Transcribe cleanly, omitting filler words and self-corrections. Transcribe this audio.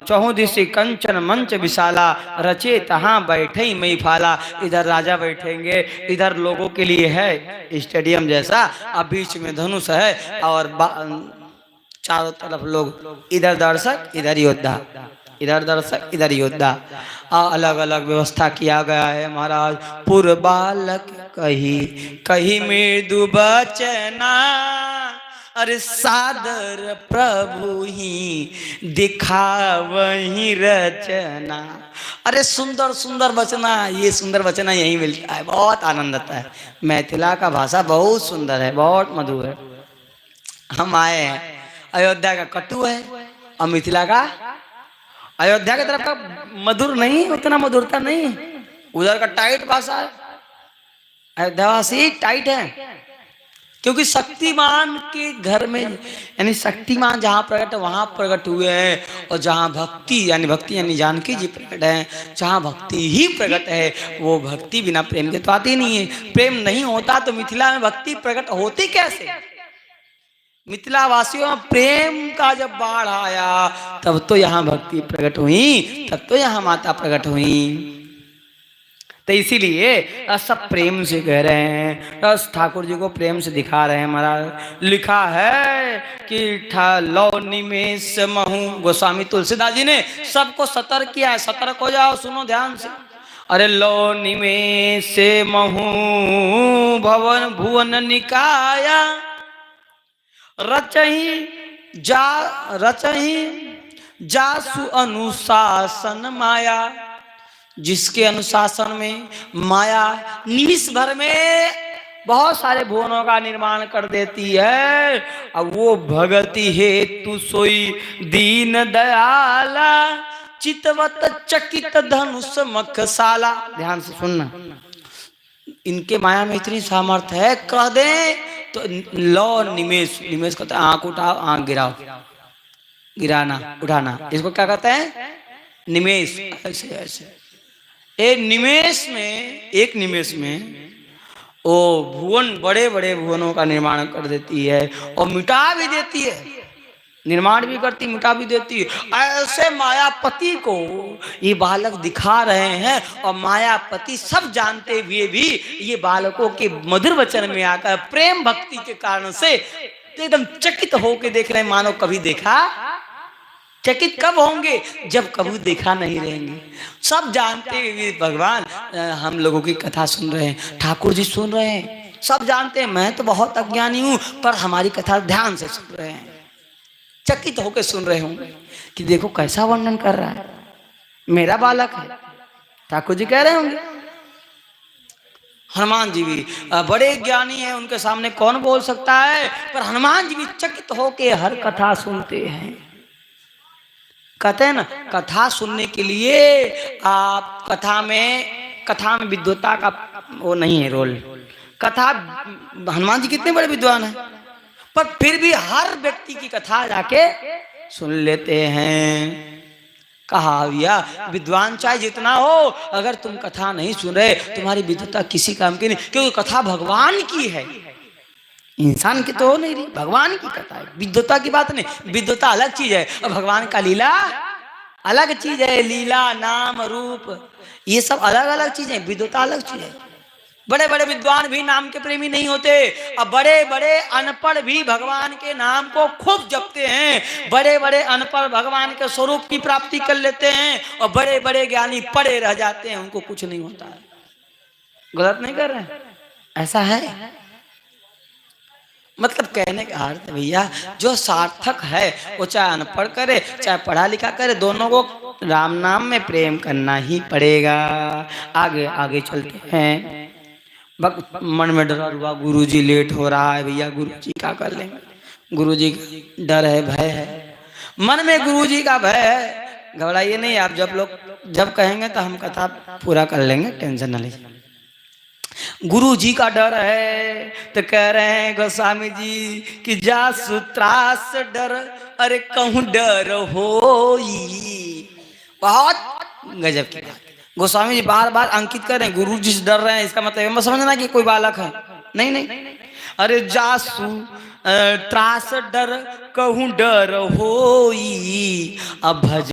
चहुदिशि कंचन मंच विशाला, रचे तहाँ बैठे मई फाला। इधर राजा बैठेंगे, इधर लोगों के लिए है स्टेडियम जैसा, अब बीच में धनुष है और चारों तरफ लोग, इधर दर्शक इधर योद्धा, इधर दर्शक इधर योद्धा। अलग अलग व्यवस्था किया गया है महाराज। पुर बालक कही कही मृदु बचना, अरे सादर प्रभु ही दिखावही रचना। अरे सुंदर सुंदर बचना, ये सुंदर बचना यही मिलता है, बहुत आनंद आता है। मैथिला का भाषा बहुत सुंदर है, बहुत मधुर है। हम आए हैं, अयोध्या का कटु है और मिथिला का, अयोध्या की तरफ का मधुर नहीं, उतना मधुरता नहीं, उधर का टाइट भाषा है। अयोध्यावासी टाइट है क्योंकि शक्तिमान के घर में, यानी शक्तिमान जहाँ प्रकट वहाँ प्रकट हुए हैं। और जहाँ भक्ति यानी जानकी जी प्रकट है, जहाँ भक्ति ही प्रकट है, वो भक्ति बिना प्रेम के तो आती नहीं है। प्रेम नहीं होता तो मिथिला में भक्ति प्रकट होती कैसे? मिथिला वासियों में प्रेम का जब बाढ़ आया तब तो यहाँ भक्ति प्रकट हुई, तब तो यहाँ माता प्रकट हुई। तो इसीलिए सब प्रेम से कह रहे हैं, बस ठाकुर जी को प्रेम से दिखा रहे हैं महाराज। लिखा है कि लो निमेष महू, गोस्वामी तुलसीदास जी ने सबको सतर्क किया है, सतर्क हो जाओ, सुनो ध्यान से। अरे लो निमेष महू भवन भुवन निकाया, रचही जासु अनुशासन माया। जिसके अनुशासन में माया निमिष भर में बहुत सारे भुवनों का निर्माण कर देती है। अब वो भगति हेतु सोई दीन दयाला, चितवत चकित धनुष मखसाला। ध्यान से सुनना, इनके माया में इतनी सामर्थ्य है, कह दे तो लो निमेष, निमेष कहते हैं आंख उठाओ, आंख गिराओ, गिराना उठाना, इसको क्या कहते हैं? निमेष। ऐसे ऐसे एक निमेष में वो भुवन, बड़े बड़े भुवनों का निर्माण कर देती है और मिटा भी देती है, निर्माण भी करती, मिटा भी देती है। ऐसे मायापति को ये बालक दिखा रहे हैं और मायापति सब जानते हुए भी ये बालकों के मधुर वचन में आकर प्रेम भक्ति के कारण से एकदम चकित होके देख रहे हैं, मानो कभी देखा। चकित कब होंगे? जब कभी देखा नहीं रहेंगे। सब जानते हुए भगवान हम लोगों की कथा सुन रहे हैं, ठाकुर जी सुन रहे हैं, सब जानते हैं मैं तो बहुत अज्ञानी हूं, पर हमारी कथा ध्यान से सुन रहे हैं, चकित होकर सुन रहे होंगे कि देखो कैसा वर्णन कर रहा है, मेरा बालक है। ठाकुर जी कह रहे होंगे। हनुमान जी भी बड़े ज्ञानी हैं, उनके सामने कौन बोल सकता है, पर हनुमान जी भी चकित होकर हर कथा सुनते हैं। कहते हैं ना, कथा सुनने के लिए आप कथा में विद्वता का वो नहीं है रोल। कथा, हनुमान जी कितने बड़े विद्वान हैं, पर फिर भी हर व्यक्ति की कथा जाके सुन लेते हैं। कहा भैया विद्वान चाहे जितना हो, अगर तुम कथा नहीं सुन रहे तुम्हारी विद्वता किसी काम की नहीं, क्योंकि कथा भगवान की है, इंसान की तो हो नहीं रही, भगवान की कथा है। विद्वता की बात नहीं, विद्वता अलग चीज है और भगवान का लीला अलग चीज है। लीला नाम रूप ये सब अलग अलग चीजें, विद्वता अलग चीज है। बड़े बड़े विद्वान भी नाम के प्रेमी नहीं होते, और बड़े बड़े अनपढ़ भी भगवान के नाम को खूब जपते हैं। बड़े बड़े अनपढ़ भगवान के स्वरूप की प्राप्ति कर लेते हैं, और बड़े बड़े ज्ञानी पड़े रह जाते हैं, उनको कुछ नहीं होता है। गलत नहीं कर रहे, ऐसा है। मतलब कहने का अर्थ भैया जो सार्थक है वो चाहे अनपढ़ करे चाहे पढ़ा लिखा करे, दोनों को राम नाम में प्रेम करना ही पड़ेगा। आगे आगे चलते हैं। मन में डरा हुआ गुरुजी लेट हो रहा है, भैया गुरुजी क्या कर लेंगे, गुरुजी का डर है, भय है, मन में गुरुजी का भय है। घबराइए नहीं आप, जब कहेंगे तो हम कथा पूरा कर लेंगे, टेंशन न लीजिए। गुरु जी का डर है तो कह रहे हैं गोस्वामी जी कि जा सुत्रास डर, अरे कहूं डर हो। बहुत गजब की बात। गोस्वामी जी बार बार अंकित कर रहे हैं, गुरु जी से डर रहे हैं, इसका मतलब समझना कि कोई बालक है नहीं। अरे जासु त्रास डर कहूँ डर होई अब भज